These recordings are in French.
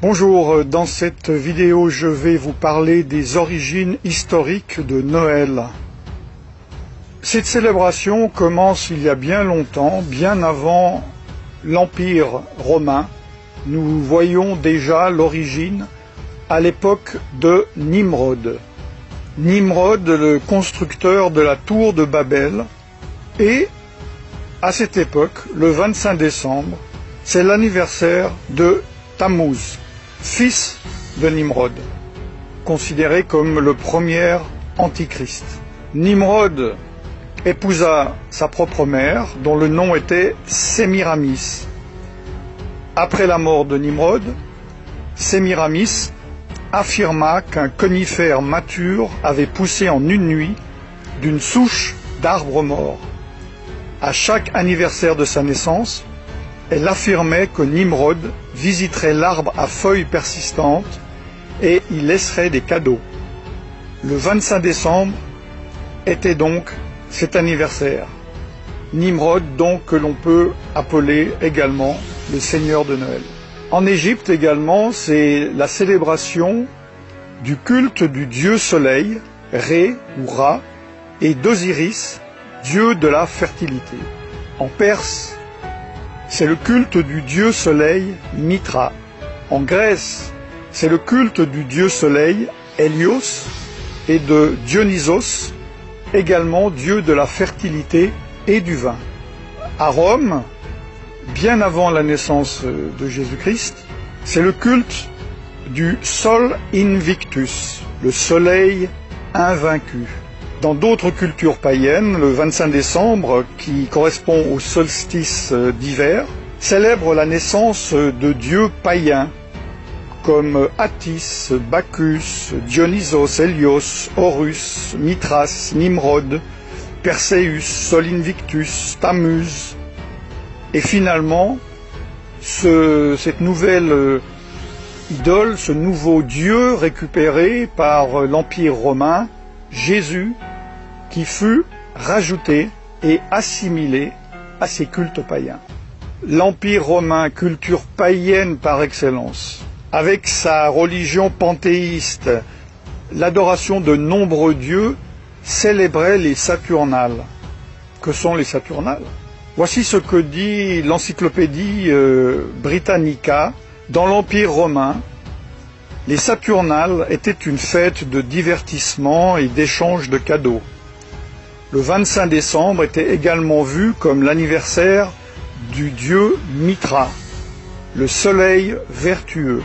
Bonjour, dans cette vidéo je vais vous parler des origines historiques de Noël. Cette célébration commence il y a bien longtemps, bien avant l'Empire romain. Nous voyons déjà l'origine à l'époque de Nimrod. Nimrod, le constructeur de la tour de Babel, et à cette époque, le 25 décembre, c'est l'anniversaire de Tammuz, fils de Nimrod, considéré comme le premier antichrist. Nimrod épousa sa propre mère, dont le nom était Sémiramis. Après la mort de Nimrod, Sémiramis affirma qu'un conifère mature avait poussé en une nuit d'une souche d'arbre mort. À chaque anniversaire de sa naissance, elle affirmait que Nimrod visiterait l'arbre à feuilles persistantes et y laisserait des cadeaux. Le 25 décembre était donc cet anniversaire. Nimrod, donc, que l'on peut appeler également le Seigneur de Noël. En Égypte également, c'est la célébration du culte du dieu soleil, Ré ou Ra, et d'Osiris, dieu de la fertilité. En Perse, c'est le culte du dieu soleil Mitra. En Grèce, c'est le culte du dieu soleil Hélios et de Dionysos, également dieu de la fertilité et du vin. À Rome, bien avant la naissance de Jésus-Christ, c'est le culte du Sol Invictus, le soleil invaincu. Dans d'autres cultures païennes, le 25 décembre, qui correspond au solstice d'hiver, célèbre la naissance de dieux païens comme Attis, Bacchus, Dionysos, Hélios, Horus, Mithras, Nimrod, Perséus, Sol Invictus, Tammuz. Et finalement, cette nouvelle idole, ce nouveau dieu récupéré par l'Empire romain, Jésus, qui fut rajouté et assimilé à ces cultes païens. L'Empire romain, culture païenne par excellence, avec sa religion panthéiste, l'adoration de nombreux dieux, célébrait les Saturnales. Que sont les Saturnales? Voici ce que dit l'encyclopédie Britannica. Dans l'Empire romain, les Saturnales étaient une fête de divertissement et d'échange de cadeaux. Le 25 décembre était également vu comme l'anniversaire du dieu Mitra, le soleil vertueux.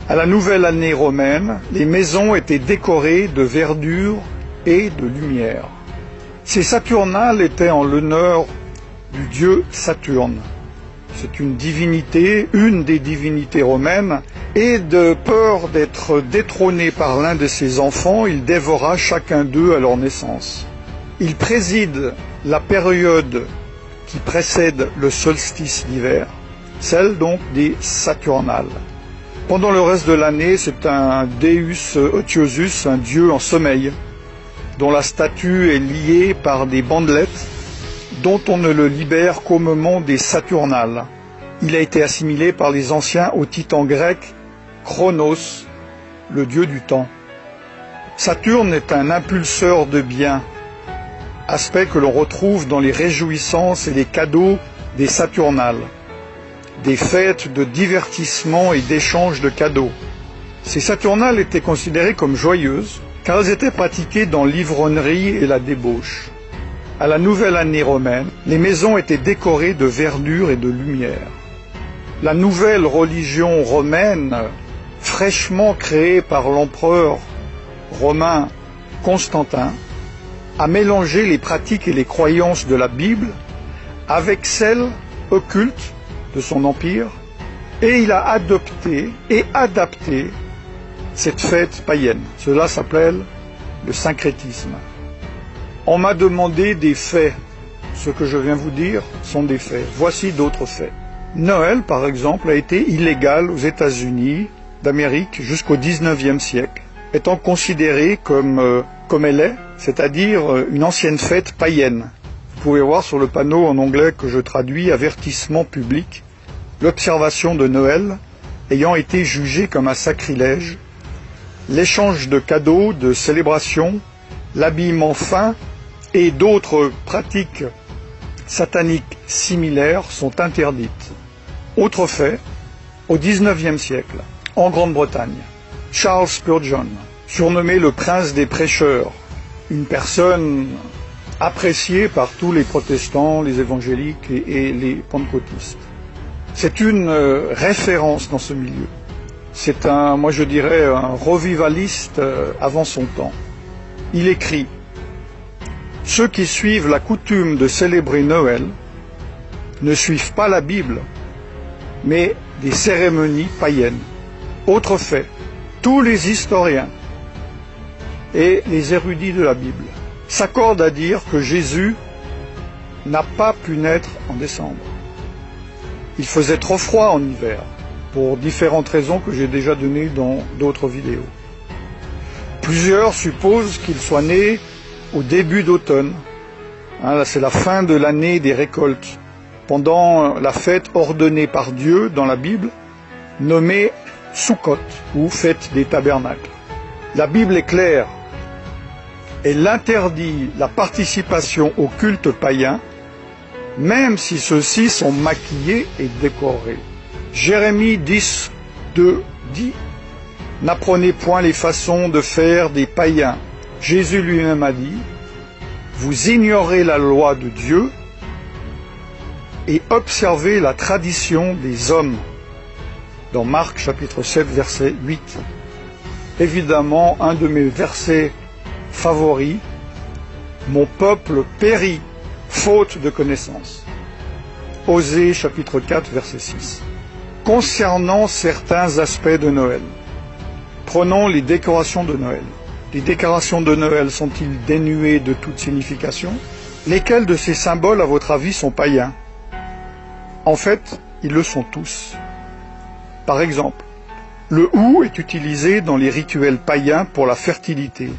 À la nouvelle année romaine, les maisons étaient décorées de verdure et de lumière. Ces Saturnales étaient en l'honneur du dieu Saturne. C'est une des divinités romaines, et de peur d'être détrôné par l'un de ses enfants, il dévora chacun d'eux à leur naissance. Il préside la période qui précède le solstice d'hiver, celle donc des Saturnales. Pendant le reste de l'année, c'est un Deus Otiosus, un dieu en sommeil, dont la statue est liée par des bandelettes, dont on ne le libère qu'au moment des Saturnales. Il a été assimilé par les anciens au titan grec Chronos, le dieu du temps. Saturne est un impulseur de biens, aspect que l'on retrouve dans les réjouissances et les cadeaux des Saturnales, des fêtes de divertissement et d'échange de cadeaux. Ces Saturnales étaient considérées comme joyeuses, car elles étaient pratiquées dans l'ivrognerie et la débauche. À la nouvelle année romaine, les maisons étaient décorées de verdure et de lumière. La nouvelle religion romaine, fraîchement créée par l'empereur romain Constantin, a mélangé les pratiques et les croyances de la Bible avec celles occultes de son empire, et il a adopté et adapté cette fête païenne. Cela s'appelle le syncrétisme. On m'a demandé des faits. Ce que je viens vous dire sont des faits. Voici d'autres faits. Noël, par exemple, a été illégal aux États-Unis d'Amérique jusqu'au XIXe siècle, étant considéré comme elle est, c'est-à-dire une ancienne fête païenne. Vous pouvez voir sur le panneau en anglais que je traduis, avertissement public, l'observation de Noël ayant été jugé comme un sacrilège, l'échange de cadeaux, de célébrations, l'habillement fin et d'autres pratiques sataniques similaires sont interdites. Autre fait, au XIXe siècle, en Grande-Bretagne, Charles Spurgeon, surnommé le prince des prêcheurs, une personne appréciée par tous les protestants, les évangéliques et les pentecôtistes. C'est une référence dans ce milieu. C'est moi je dirais, un revivaliste avant son temps. Il écrit « Ceux qui suivent la coutume de célébrer Noël ne suivent pas la Bible, mais des cérémonies païennes. » Autre fait, tous les historiens et les érudits de la Bible s'accordent à dire que Jésus n'a pas pu naître en décembre. Il faisait trop froid en hiver, pour différentes raisons que j'ai déjà données dans d'autres vidéos. Plusieurs supposent qu'il soit né au début d'automne. Là, c'est la fin de l'année des récoltes, pendant la fête ordonnée par Dieu dans la Bible, nommée Sukkot, ou fête des tabernacles. La Bible est claire. Elle interdit la participation au culte païen, même si ceux-ci sont maquillés et décorés. Jérémie 10, 2 dit « N'apprenez point les façons de faire des païens. » Jésus lui-même a dit « Vous ignorez la loi de Dieu et observez la tradition des hommes. » Dans Marc chapitre 7, verset 8. Évidemment, un de mes versets favoris, « Mon peuple périt, faute de connaissance. » Osée chapitre 4, verset 6. Concernant certains aspects de Noël, prenons les décorations de Noël. Les décorations de Noël sont-ils dénuées de toute signification? Lesquels de ces symboles, à votre avis, sont païens? En fait, ils le sont tous. Par exemple, le hou est utilisé dans les rituels païens pour la fertilité.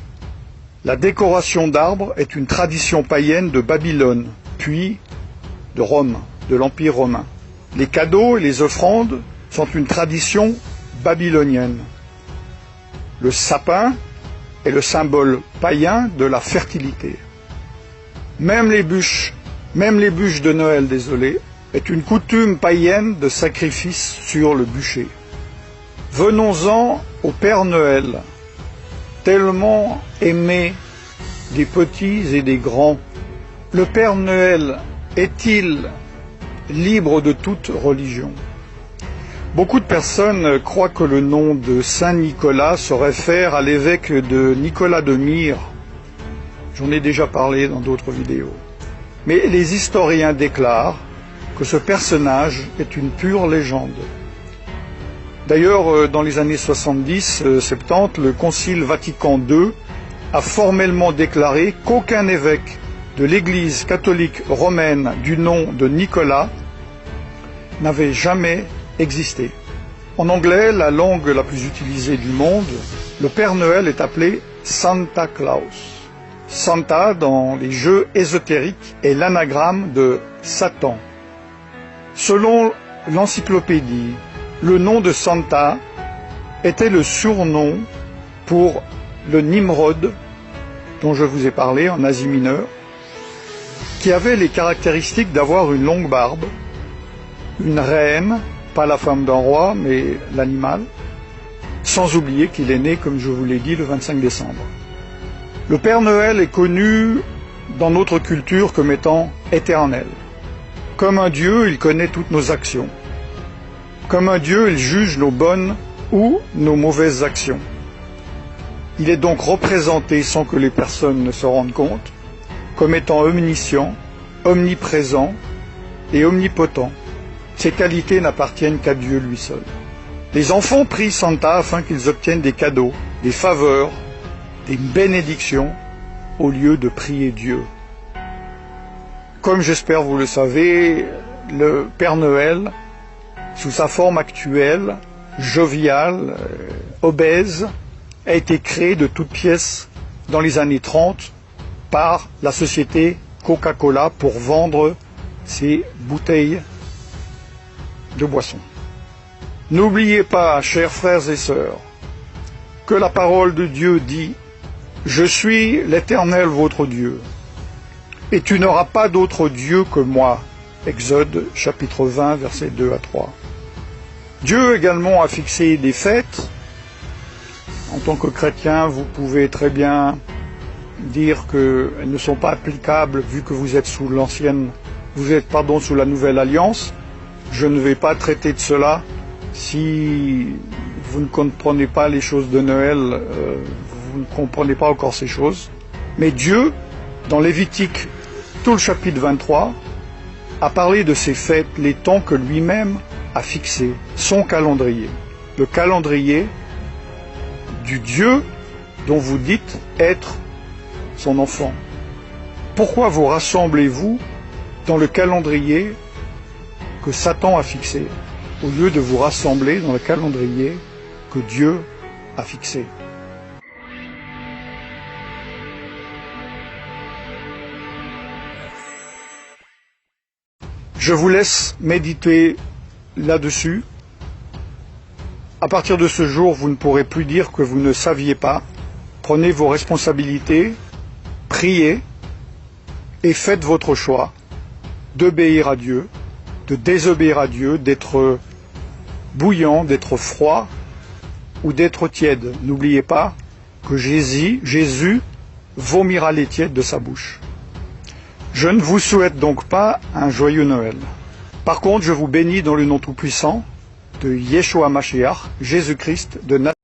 La décoration d'arbres est une tradition païenne de Babylone, puis de Rome, de l'Empire romain. Les cadeaux et les offrandes sont une tradition babylonienne. Le sapin est le symbole païen de la fertilité. Même les bûches de Noël, est une coutume païenne de sacrifice sur le bûcher. Venons-en au Père Noël, tellement aimé des petits et des grands. Le Père Noël est-il libre de toute religion? Beaucoup de personnes croient que le nom de Saint Nicolas se réfère à l'évêque de Nicolas de Myre. J'en ai déjà parlé dans d'autres vidéos. Mais les historiens déclarent que ce personnage est une pure légende. D'ailleurs, dans les années 70-70, le Concile Vatican II a formellement déclaré qu'aucun évêque de l'Église catholique romaine du nom de Nicolas n'avait jamais existé. En anglais, la langue la plus utilisée du monde, le Père Noël est appelé Santa Claus. Santa, dans les jeux ésotériques, est l'anagramme de Satan. Selon l'encyclopédie, le nom de Santa était le surnom pour le Nimrod, dont je vous ai parlé en Asie mineure, qui avait les caractéristiques d'avoir une longue barbe, une reine, pas la femme d'un roi, mais l'animal, sans oublier qu'il est né, comme je vous l'ai dit, le 25 décembre. Le Père Noël est connu dans notre culture comme étant éternel. Comme un Dieu, il connaît toutes nos actions. Comme un Dieu, il juge nos bonnes ou nos mauvaises actions. Il est donc représenté, sans que les personnes ne se rendent compte, comme étant omniscient, omniprésent et omnipotent. Ces qualités n'appartiennent qu'à Dieu lui seul. Les enfants prient Santa afin qu'ils obtiennent des cadeaux, des faveurs, des bénédictions, au lieu de prier Dieu. Comme j'espère vous le savez, le Père Noël, sous sa forme actuelle, joviale, obèse, a été créé de toutes pièces dans les années 30 par la société Coca-Cola pour vendre ses bouteilles de boissons. N'oubliez pas, chers frères et sœurs, que la parole de Dieu dit « Je suis l'Éternel votre Dieu, et tu n'auras pas d'autre Dieu que moi ». Exode chapitre 20, versets 2 à 3. Dieu également a fixé des fêtes. En tant que chrétien, vous pouvez très bien dire qu'elles ne sont pas applicables vu que vous êtes sous sous la nouvelle alliance. Je ne vais pas traiter de cela. Si vous ne comprenez pas les choses de Noël, vous ne comprenez pas encore ces choses. Mais Dieu, dans Lévitique, tout le chapitre 23, a parlé de ces fêtes, les temps que lui-même a fixés, son calendrier, le calendrier du Dieu dont vous dites être son enfant. Pourquoi vous rassemblez-vous dans le calendrier que Satan a fixé, au lieu de vous rassembler dans le calendrier que Dieu a fixé? Je vous laisse méditer là-dessus. À partir de ce jour, vous ne pourrez plus dire que vous ne saviez pas. Prenez vos responsabilités, priez et faites votre choix d'obéir à Dieu, de désobéir à Dieu, d'être bouillant, d'être froid ou d'être tiède. N'oubliez pas que Jésus vomira les tièdes de sa bouche. Je ne vous souhaite donc pas un joyeux Noël. Par contre, je vous bénis dans le nom tout-puissant de Yeshua Mashiach, Jésus-Christ de Nazareth.